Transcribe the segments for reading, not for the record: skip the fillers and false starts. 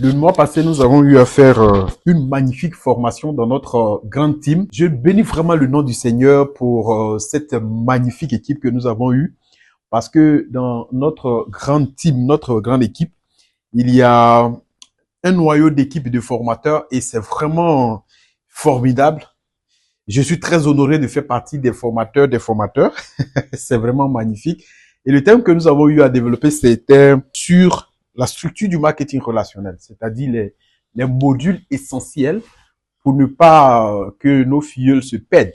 Le mois passé, nous avons eu à faire une magnifique formation dans notre grande team. Je bénis vraiment le nom du Seigneur pour cette magnifique équipe que nous avons eue, parce que dans notre grande team, notre grande équipe, il y a un noyau d'équipe de formateurs et c'est vraiment formidable. Je suis très honoré de faire partie des formateurs des formateurs. C'est vraiment magnifique. Et le thème que nous avons eu à développer, c'était sur la structure du marketing relationnel, c'est-à-dire les modules essentiels pour ne pas que nos filleuls se perdent.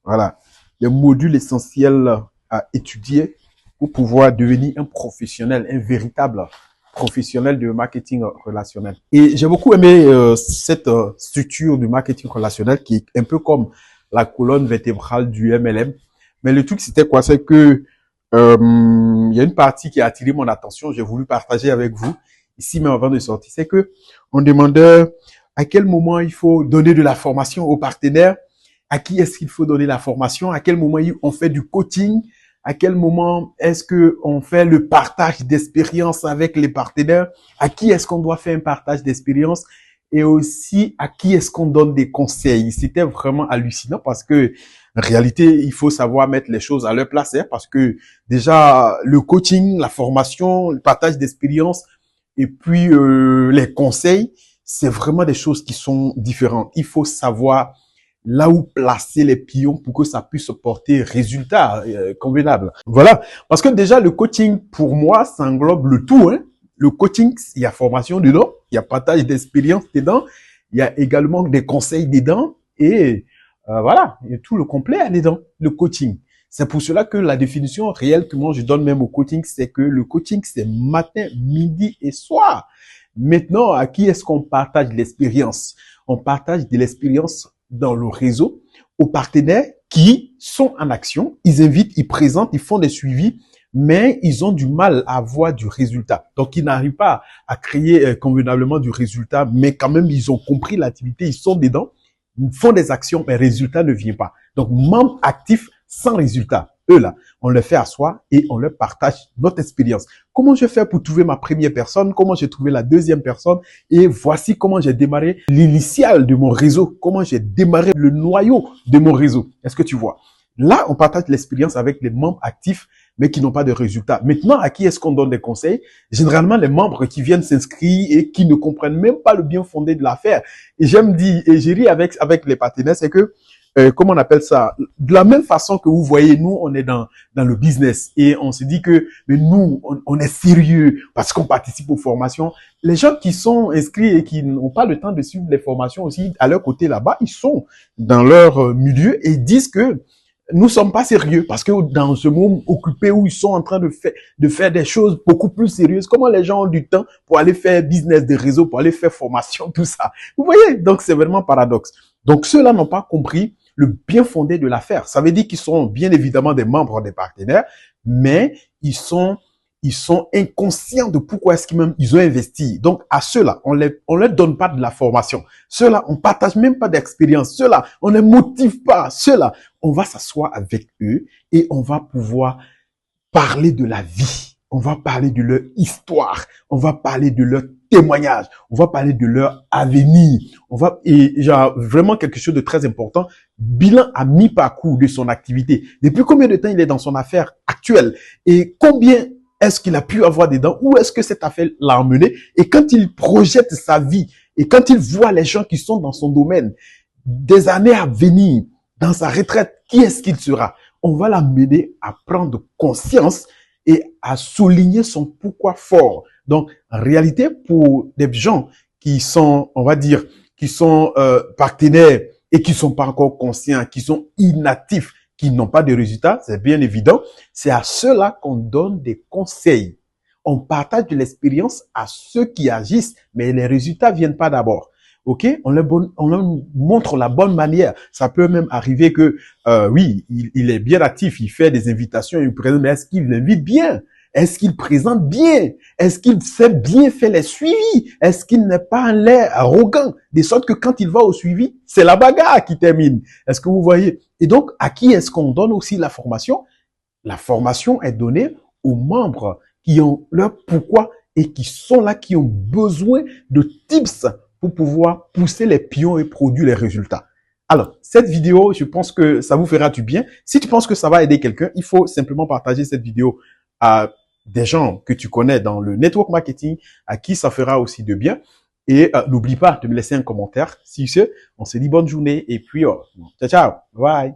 Voilà, les modules essentiels à étudier pour pouvoir devenir un professionnel, un véritable professionnel de marketing relationnel. Et j'ai beaucoup aimé cette structure du marketing relationnel qui est un peu comme la colonne vertébrale du MLM. Mais le truc, c'était quoi? C'est que il y a une partie qui a attiré mon attention, j'ai voulu partager avec vous ici même avant de sortir, c'est que on demandait à quel moment il faut donner de la formation aux partenaires, à qui est-ce qu'il faut donner la formation, à quel moment on fait du coaching, à quel moment est-ce que on fait le partage d'expérience avec les partenaires, à qui est-ce qu'on doit faire un partage d'expérience et aussi à qui est-ce qu'on donne des conseils. C'était vraiment hallucinant parce que en réalité, il faut savoir mettre les choses à leur place, hein, parce que déjà, le coaching, la formation, le partage d'expérience et puis les conseils, c'est vraiment des choses qui sont différentes. Il faut savoir là où placer les pions pour que ça puisse porter résultat convenable. Voilà, parce que déjà, le coaching, pour moi, ça englobe le tout. Hein. Le coaching, il y a formation dedans, il y a partage d'expérience dedans, il y a également des conseils dedans et voilà, il y a tout le complet dedans, le coaching. C'est pour cela que la définition réelle que moi je donne même au coaching, c'est que le coaching, c'est matin, midi et soir. Maintenant, à qui est-ce qu'on partage l'expérience? On partage de l'expérience dans le réseau aux partenaires qui sont en action. Ils invitent, ils présentent, ils font des suivis, mais ils ont du mal à avoir du résultat. Donc, ils n'arrivent pas à créer convenablement du résultat, mais quand même, ils ont compris l'activité, ils sont dedans. Ils font des actions, mais le résultat ne vient pas. Donc, membres actifs sans résultat, eux là, on les fait asseoir et on leur partage notre expérience. Comment je fais pour trouver ma première personne? Comment j'ai trouvé la deuxième personne? Et voici comment j'ai démarré l'initial de mon réseau. Comment j'ai démarré le noyau de mon réseau. Est-ce que tu vois? Là, on partage l'expérience avec les membres actifs, mais qui n'ont pas de résultats. Maintenant, à qui est-ce qu'on donne des conseils? Généralement, les membres qui viennent s'inscrire et qui ne comprennent même pas le bien fondé de l'affaire. Et j'aime dire, et j'ai ri avec les partenaires, c'est que, comment on appelle ça? De la même façon que vous voyez, nous, on est dans le business et on se dit que, mais nous, on est sérieux parce qu'on participe aux formations. Les gens qui sont inscrits et qui n'ont pas le temps de suivre les formations aussi, à leur côté là-bas, ils sont dans leur milieu et ils disent que nous sommes pas sérieux parce que dans ce monde occupé où ils sont en train de faire des choses beaucoup plus sérieuses, comment les gens ont du temps pour aller faire business de réseau, pour aller faire formation, tout ça. Vous voyez? Donc, c'est vraiment paradoxe. Donc, ceux-là n'ont pas compris le bien fondé de l'affaire. Ça veut dire qu'ils sont bien évidemment des membres des partenaires, mais ils sont inconscients de pourquoi est-ce qu'ils ont investi. Donc, à ceux-là, on leur donne pas de la formation. Ceux-là, on partage même pas d'expérience. Ceux-là, on les motive pas. Ceux-là, on va s'asseoir avec eux et on va pouvoir parler de la vie. On va parler de leur histoire. On va parler de leur témoignage. On va parler de leur avenir. Et genre, vraiment quelque chose de très important. Bilan à mi-parcours de son activité. Depuis combien de temps il est dans son affaire actuelle? Et combien est-ce qu'il a pu avoir dedans? Où est-ce que cette affaire l'a emmené? Et quand il projette sa vie et quand il voit les gens qui sont dans son domaine, des années à venir, dans sa retraite, qui est-ce qu'il sera? On va l'amener à prendre conscience et à souligner son pourquoi fort. Donc, en réalité, pour des gens qui sont, on va dire, qui sont partenaires et qui sont pas encore conscients, qui sont inactifs, qui n'ont pas de résultats, c'est bien évident, c'est à ceux-là qu'on donne des conseils. On partage de l'expérience à ceux qui agissent, mais les résultats viennent pas d'abord. Ok, on leur montre la bonne manière. Ça peut même arriver que, oui, il est bien actif, il fait des invitations, il présente, mais est-ce qu'il invite bien? Est-ce qu'il présente bien? Est-ce qu'il sait bien faire les suivis? Est-ce qu'il n'est pas un l'air arrogant? De sorte que quand il va au suivi, c'est la bagarre qui termine. Est-ce que vous voyez? Et donc, à qui est-ce qu'on donne aussi la formation? La formation est donnée aux membres qui ont leur pourquoi et qui sont là, qui ont besoin de tips pour pouvoir pousser les pions et produire les résultats. Alors, cette vidéo, je pense que ça vous fera du bien. Si tu penses que ça va aider quelqu'un, il faut simplement partager cette vidéo à des gens que tu connais dans le network marketing, à qui ça fera aussi de bien. Et n'oublie pas de me laisser un commentaire. Si ce, on se dit bonne journée et puis ciao, ciao, bye.